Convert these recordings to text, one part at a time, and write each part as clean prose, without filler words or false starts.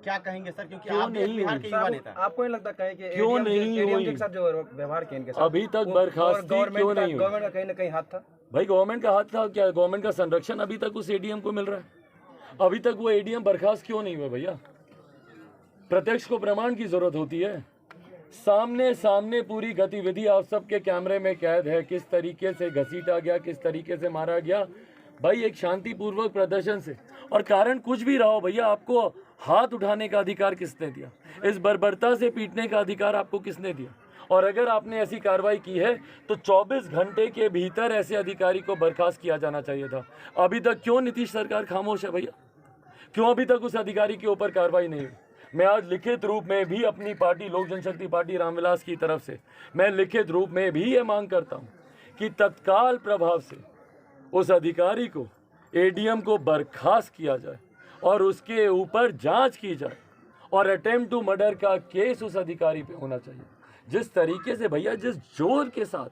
क्या कहेंगे सर, क्योंकि आप भी बिहार के युवा नेता। आपको नहीं लगता कहीं कि क्यों नहीं हुई? के साथ जो व्यवहार किया इनके साथ अभी तक बर्खास्ती क्यों नहीं हुई? गवर्नमेंट का कहीं ना कहीं हाथ था। भाई गवर्नमेंट का हाथ था क्या? गवर्नमेंट का संरक्षण अभी तक उस एडीएम को मिल रहा है। अभी तक वो एडीएम बर्खास्त क्यों नहीं हुआ भैया? प्रत्यक्ष को प्रमाण की जरूरत होती है। सामने सामने पूरी गतिविधि आप सबके कैमरे में कैद है, किस तरीके से घसीटा गया, किस तरीके से मारा गया भाई, एक शांतिपूर्वक प्रदर्शन से। और कारण कुछ भी रहा हो भैया, आपको हाथ उठाने का अधिकार किसने दिया? इस बर्बरता से पीटने का अधिकार आपको किसने दिया? और अगर आपने ऐसी कार्रवाई की है तो 24 घंटे के भीतर ऐसे अधिकारी को बर्खास्त किया जाना चाहिए था। अभी तक क्यों नीतीश सरकार खामोश है भैया? क्यों अभी तक उस अधिकारी के ऊपर कार्रवाई नहीं हुई? मैं आज लिखित रूप में भी अपनी पार्टी लोक जनशक्ति पार्टी रामविलास की तरफ से मैं लिखित रूप में भी ये मांग करता हूँ कि तत्काल प्रभाव से उस अधिकारी को, एडीएम को बर्खास्त किया जाए और उसके ऊपर जांच की जाए और अटेम्प्ट टू मर्डर का केस उस अधिकारी पे होना चाहिए। जिस तरीके से भैया, जिस जोर के साथ,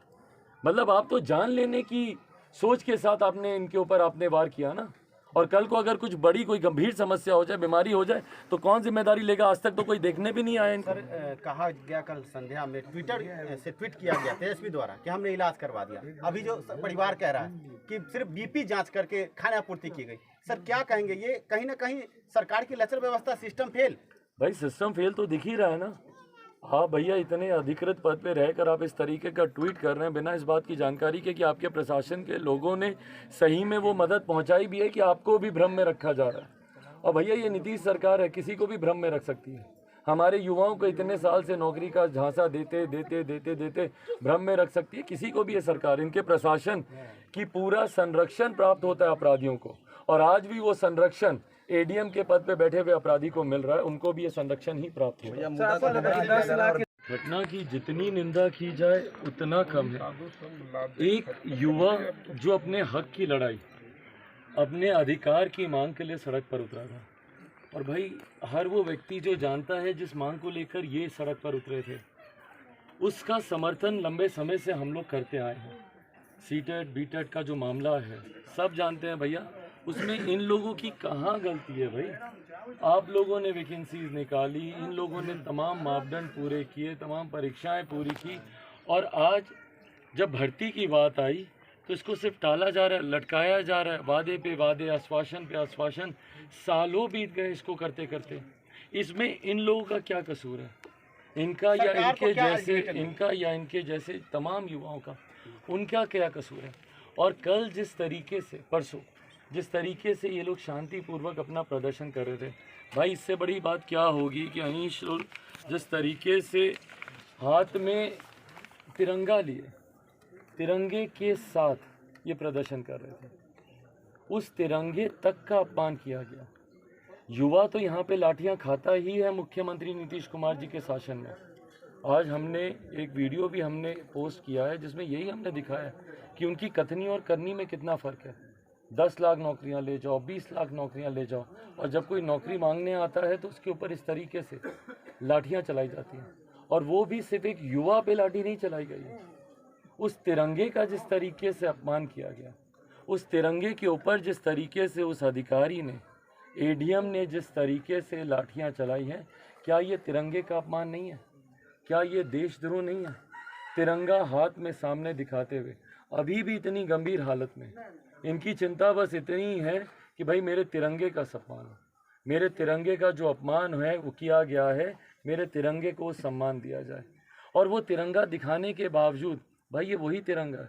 मतलब आप तो जान लेने की सोच के साथ आपने इनके ऊपर आपने वार किया ना। और कल को अगर कुछ बड़ी कोई गंभीर समस्या हो जाए, बीमारी हो जाए, तो कौन जिम्मेदारी लेगा? आज तक तो कोई देखने भी नहीं आया इनको। सर कहा गया कल संध्या में ट्विटर से ट्वीट किया गया तेजस्वी द्वारा कि हमने इलाज करवा दिया। अभी जो परिवार कह रहा है कि सिर्फ बीपी जांच करके खानापूर्ति की गई। सर क्या कहेंगे, ये कहीं ना कहीं सरकार की लचर व्यवस्था, सिस्टम फेल? भाई सिस्टम फेल तो दिख ही रहा है ना। हाँ भैया, इतने अधिकृत पद पे रहकर आप इस तरीके का ट्वीट कर रहे हैं बिना इस बात की जानकारी के कि आपके प्रशासन के लोगों ने सही में वो मदद पहुंचाई भी है कि आपको भी भ्रम में रखा जा रहा है। और भैया ये नीतीश सरकार है, किसी को भी भ्रम में रख सकती है। हमारे युवाओं को इतने साल से नौकरी का झांसा देते देते देते देते भ्रम में रख सकती है किसी को भी ये सरकार। इनके प्रशासन की पूरा संरक्षण प्राप्त होता है अपराधियों को, और आज भी वो संरक्षण एडीएम के पद पे बैठे हुए अपराधी को मिल रहा है, उनको भी ये संरक्षण ही प्राप्त होगा। घटना की जितनी निंदा की जाए उतना कम है। एक युवा जो अपने हक की लड़ाई, अपने अधिकार की मांग के लिए सड़क पर उतरा था, और भाई हर वो व्यक्ति जो जानता है जिस मांग को लेकर ये सड़क पर उतरे थे, उसका समर्थन लंबे समय से हम लोग करते आए हैं। सीटेट बीटेट का जो मामला है सब जानते हैं भैया, उसमें इन लोगों की कहाँ गलती है भाई? आप लोगों ने वैकेंसीज निकाली, इन लोगों ने तमाम मापदंड पूरे किए, तमाम परीक्षाएं पूरी की, और आज जब भर्ती की बात आई तो इसको सिर्फ टाला जा रहा है, लटकाया जा रहा है, वादे पे वादे, आश्वासन पे आश्वासन, सालों बीत गए इसको करते करते। इसमें इन लोगों का क्या कसूर है? इनका या इनके जैसे तमाम युवाओं का, उनका क्या कसूर है? और कल जिस तरीके से, परसों जिस तरीके से ये लोग शांतिपूर्वक अपना प्रदर्शन कर रहे थे, भाई इससे बड़ी बात क्या होगी कि अनीश जिस तरीके से हाथ में तिरंगा लिए, तिरंगे के साथ ये प्रदर्शन कर रहे थे, उस तिरंगे तक का अपमान किया गया। युवा तो यहाँ पे लाठियाँ खाता ही है मुख्यमंत्री नीतीश कुमार जी के शासन में। आज हमने एक वीडियो भी हमने पोस्ट किया है जिसमें यही हमने दिखाया कि उनकी कथनी और करनी में कितना फ़र्क है। 10 लाख नौकरियां ले जाओ, 20 लाख नौकरियां ले जाओ, और जब कोई नौकरी मांगने आता है तो उसके ऊपर इस तरीके से लाठियां चलाई जाती हैं। और वो भी सिर्फ एक युवा पे लाठी नहीं चलाई गई है, उस तिरंगे का जिस तरीके से अपमान किया गया, उस तिरंगे के ऊपर जिस तरीके से उस अधिकारी ने, एडीएम ने जिस तरीके से लाठियां चलाई हैं, क्या ये तिरंगे का अपमान नहीं है? क्या ये देशद्रोह नहीं है? तिरंगा हाथ में सामने दिखाते हुए अभी भी इतनी गंभीर हालत में इनकी चिंता बस इतनी है कि भाई मेरे तिरंगे का सम्मान हो, मेरे तिरंगे का जो अपमान है वो किया गया है, मेरे तिरंगे को सम्मान दिया जाए। और वो तिरंगा दिखाने के बावजूद भाई ये वही तिरंगा है,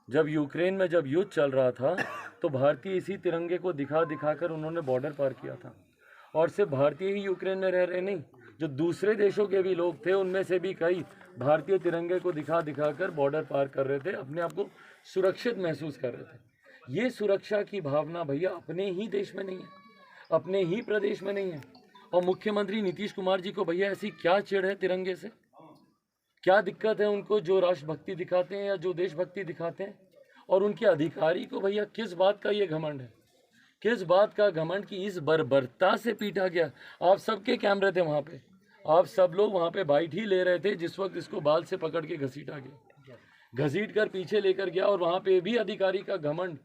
जब यूक्रेन में जब युद्ध चल रहा था तो भारतीय इसी तिरंगे को दिखा दिखाकर उन्होंने बॉर्डर पार किया था। और सिर्फ भारतीय ही यूक्रेन में रह रहे नहीं, जो दूसरे देशों के भी लोग थे उनमें से भी कई भारतीय तिरंगे को दिखा दिखाकर बॉर्डर पार कर रहे थे, अपने आप को सुरक्षित महसूस कर रहे थे। ये सुरक्षा की भावना भैया अपने ही देश में नहीं है, अपने ही प्रदेश में नहीं है। और मुख्यमंत्री नीतीश कुमार जी को भैया ऐसी क्या चिढ़ है तिरंगे से? क्या दिक्कत है उनको जो राष्ट्रभक्ति दिखाते हैं या जो देशभक्ति दिखाते हैं? और उनके अधिकारी को भैया किस बात का ये घमंड है? किस बात का घमंड कि इस बर्बरता से पीटा गया? आप सबके कैमरे थे वहाँ पे, आप सब लोग वहाँ पे बाइट ही ले रहे थे जिस वक्त इसको बाल से पकड़ के घसीटा गया, घसीट कर पीछे लेकर गया, और वहाँ पे भी अधिकारी का घमंड